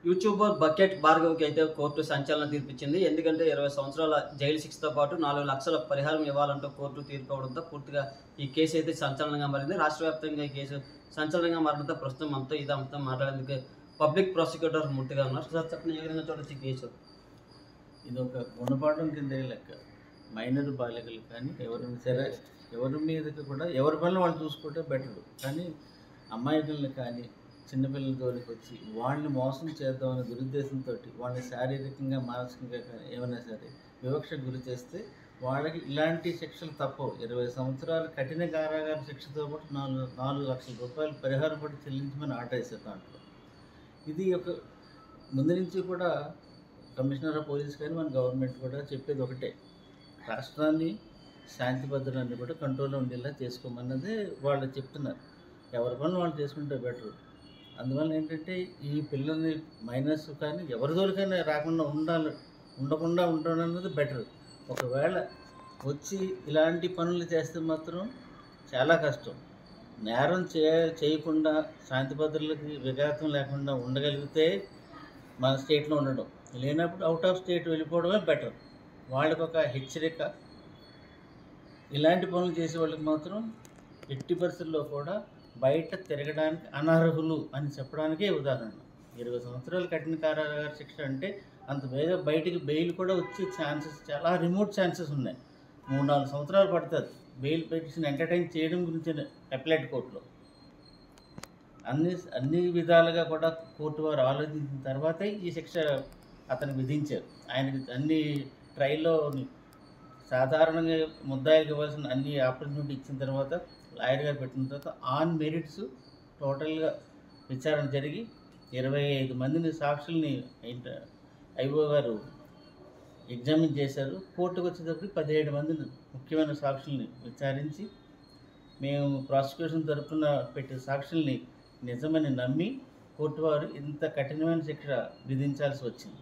YouTuber bucket భార్గవ్‌కి అయితే court సంచలన తీర్పిచ్చింది. ఎందుకంటే 20 సంవత్సరాల జైలు శిక్షతో పాటు 4 లక్షల పరిహారం ఇవ్వాలంటూ కోర్టు తీర్పు ఇవ్వడంతో పూర్తిగా ఈ కేసు అయితే సంచలనంగా మారింది. రాష్ట్ర వ్యాప్తంగా ఈ కేసు సంచలనంగా మారడంతో ప్రస్తుతం ఇదంతా మాట్లాడేందుకు పబ్లిక్ ప్రాసిక్యూటర్ మూర్తిగా ఉన్నారు. సార్ చెప్పండి, ఏ విధంగా చూడొచ్చు ఈ కేసు? ఇదొక గుణపాఠం కిందే లెక్క. మైనర్ బాలికలు కానీ ఎవరైనా సరే ఎవరి మీదకి కూడా ఎవరి పనులు వాళ్ళు చూసుకుంటే బెటరు. కానీ అమ్మాయికుల్ని కానీ చిన్నపిల్లల జోలికి వచ్చి వాళ్ళని మోసం చేద్దామనే దురుద్దేశంతో వాళ్ళని శారీరకంగా మానసికంగా కానీ ఏమైనా సరే వివక్షకు గురి చేస్తే వాళ్ళకి ఇలాంటి శిక్షలు తప్పవు. 20 సంవత్సరాలు కఠిన కారాగార శిక్షతో పాటు 4 లక్షల రూపాయలు పరిహారం పడి చెల్లించమని ఆర్డర్ వేశారు దాంట్లో. ఇది ఒక ముందు నుంచి కూడా కమిషనర్ ఆఫ్ పోలీస్ కానీ మన గవర్నమెంట్ కూడా చెప్పేది ఒకటే, రాష్ట్రాన్ని శాంతి భద్రతని కూడా కంట్రోల్లో ఉండేలా చేసుకోమన్నదే వాళ్ళు చెప్తున్నారు. ఎవరి పనులు వాళ్ళు చేసుకుంటే బెటరు. అందువల్ల ఏంటంటే ఈ పిల్లల్ని మైనర్స్ కానీ ఎవరి జోలికైనా రాకుండా ఉండకుండా ఉండడం అన్నది బెటర్. ఒకవేళ వచ్చి ఇలాంటి పనులు చేస్తే మాత్రం చాలా కష్టం. నేరం చేయకుండా శాంతి భద్రతలకి విఘాతం లేకుండా ఉండగలిగితే మన స్టేట్లో ఉండడం, లేనప్పుడు అవుట్ ఆఫ్ స్టేట్ వెళ్ళిపోవడమే బెటర్. వాళ్ళకి ఒక హెచ్చరిక. ఇలాంటి పనులు చేసే వాళ్ళకి మాత్రం ఎట్టి పరిస్థితుల్లో కూడా బయట తిరగడానికి అనర్హులు అని చెప్పడానికే ఉదాహరణ. 20 సంవత్సరాలు కఠిన కారాగార శిక్ష అంటే అంత వేగ బయటికి బెయిల్ కూడా వచ్చే ఛాన్సెస్ చాలా రిమోట్ ఛాన్సెస్ ఉన్నాయి. 3-4 సంవత్సరాలు పడుతుంది బెయిల్ పిటిషన్ ఎంటర్టైన్ చేయడం గురించి అప్లైడ్ కోర్టులో. అన్ని విధాలుగా కూడా కోర్టు వారు ఆలోచించిన తర్వాతే ఈ శిక్ష అతనికి విధించారు. ఆయనకి అన్ని ట్రయల్లో సాధారణంగా ముద్దాయికి ఇవ్వాల్సిన అన్ని ఆపర్చునిటీ ఇచ్చిన తర్వాత లాయర్ గారు పెట్టిన తర్వాత ఆన్ మెరిట్స్ టోటల్గా విచారణ జరిగి 25 మందిని సాక్షుల్ని ఐఓ గారు ఎగ్జామిన్ చేశారు. కోర్టుకు వచ్చేటప్పుడు 17 మందిని ముఖ్యమైన సాక్షుల్ని విచారించి మేము ప్రాసిక్యూషన్ తరఫున పెట్టే సాక్షుల్ని నిజమని నమ్మి కోర్టు వారు ఇంత కఠినమైన శిక్ష విధించాల్సి వచ్చింది.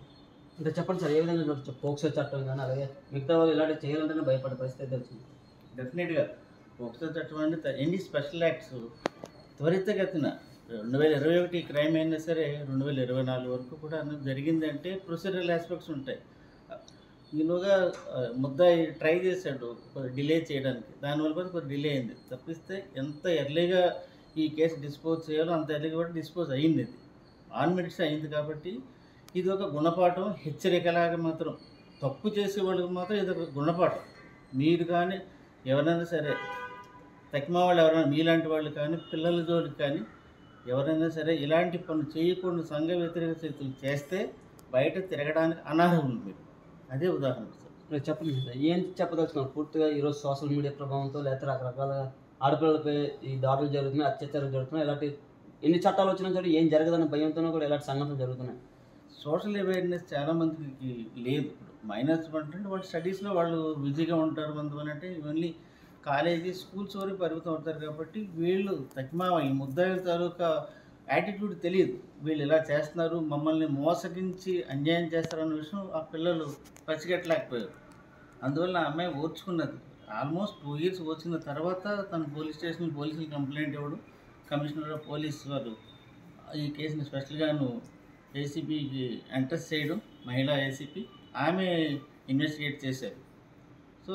అంటే చెప్పండి సార్, ఏ విధంగా చూడొచ్చు? పోక్సో చట్టం కానీ అలాగే మిగతా వాళ్ళు ఇలాంటి చేయాలంటేనే భయపడే పరిస్థితి వచ్చింది. డెఫినెట్గా పోక్సో చట్టం అంటే ఎన్ని స్పెషల్ యాక్ట్స్ త్వరితగతిన 2021 క్రైమ్ అయినా సరే 2024 వరకు కూడా జరిగిందంటే ప్రొసీజరల్ ఆస్పెక్ట్స్ ఉంటాయి. ఈలోగా ముద్దాయి ట్రై చేశాడు డిలే చేయడానికి, దానివల్ల కూడా కొంచెం డిలే అయింది. తప్పిస్తే ఎంత ఎర్లీగా ఈ కేసు డిస్పోజ్ చేయాలో అంత ఎర్లీగా కూడా డిస్పోజ్ అయ్యింది. ఇది ఆన్ మెరిట్స్ అయింది కాబట్టి ఇది ఒక గుణపాఠం, హెచ్చరికలాగా మాత్రం తప్పు చేసే వాళ్ళకి మాత్రం ఇది ఒక గుణపాఠం. మీరు కానీ ఎవరైనా సరే తక్కిమ వాళ్ళు ఎవరైనా మీలాంటి వాళ్ళు కానీ పిల్లల జోలికి కానీ ఎవరైనా సరే ఇలాంటి పనులు చేయకుండా సంఘ వ్యతిరేక స్థితులు చేస్తే బయట తిరగడానికి అనర్హులు మీరు. అదే ఉదాహరణ సార్. చెప్పండి సార్, ఏం చెప్పదలుచుకున్నారు? పూర్తిగా ఈరోజు సోషల్ మీడియా ప్రభావంతో లేకపోతే రకరకాల ఆడపిల్లలపై ఈ దాడులు జరుగుతున్నాయి, అత్యాచారాలు జరుగుతున్నాయి. ఇలాంటి ఎన్ని చట్టాలు వచ్చినా సరే ఏం జరగదన్న భయంతోనే కూడా ఇలాంటి సంఘటనలు జరుగుతున్నాయి. సోషల్ అవేర్నెస్ చాలామందికి లేదు. ఇప్పుడు మైనర్స్ అంటే వాళ్ళు స్టడీస్లో వాళ్ళు బిజీగా ఉంటారు. అంటే ఓన్లీ కాలేజీ స్కూల్స్ వరకు పరిమితం అవుతారు కాబట్టి వీళ్ళు తక్కిమ ఈ ముద్దాయిల తాలూకా యాటిట్యూడ్ తెలియదు. వీళ్ళు ఇలా చేస్తున్నారు, మమ్మల్ని మోసగించి అన్యాయం చేస్తారన్న విషయం ఆ పిల్లలు పసిగట్టలేకపోయారు. అందువల్ల ఆ అమ్మాయి ఓర్చుకున్నది. ఆల్మోస్ట్ 2 years వచ్చిన తర్వాత తన పోలీసులు కంప్లైంట్ ఇవ్వడం, కమిషనర్ ఆఫ్ పోలీస్ వారు ఈ కేసుని స్పెషల్గాను ఏసీపీకి ఎంట్రెస్ట్ చేయడం, మహిళా ఏసీపీ ఆమె ఇన్వెస్టిగేట్ చేశారు. సో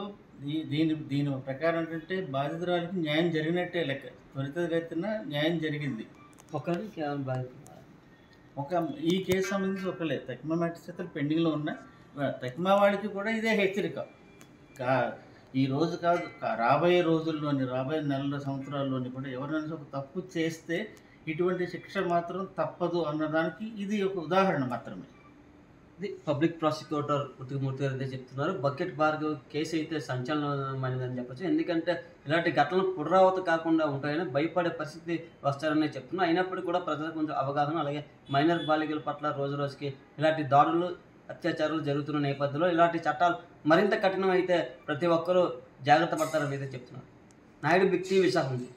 దీని ప్రకారం ఏంటంటే బాధితురాలకి న్యాయం జరిగినట్టే లెక్క. త్వరితగతిన న్యాయం జరిగింది. ఈ కేసు సంబంధించి ఒకలే తక్కిమ మ్యాటర్ పెండింగ్లో ఉన్నాయి. తక్కిమ వాళ్ళకి కూడా ఇదే హెచ్చరిక. ఈ రోజు కాదు, రాబోయే రోజుల్లోని, రాబోయే నెలల సంవత్సరాల్లోని కూడా ఎవరైనా ఒక తప్పు చేస్తే ఇటువంటి శిక్ష మాత్రం తప్పదు అన్నదానికి ఇది ఒక ఉదాహరణ మాత్రమే. ఇది పబ్లిక్ ప్రాసిక్యూటర్ మూర్తి గారు అయితే చెప్తున్నారు. బకెట్ భార్గవ్ కేసు అయితే సంచలనమైనదని చెప్పచ్చు. ఎందుకంటే ఇలాంటి ఘటనలు పునరావృతం కాకుండా ఉంటాయని భయపడే పరిస్థితి వస్తారని చెప్తున్నారు. అయినప్పటికీ కూడా ప్రజలకు కొంచెం అవగాహన, అలాగే మైనర్ బాలికల పట్ల రోజు రోజుకి ఇలాంటి దాడులు అత్యాచారాలు జరుగుతున్న నేపథ్యంలో ఇలాంటి చట్టాలు మరింత కఠినమైతే ప్రతి ఒక్కరూ జాగ్రత్త పడతారని అయితే చెప్తున్నారు. నాయుడు బిగ్ టీవీ విశాఖ నుంచి.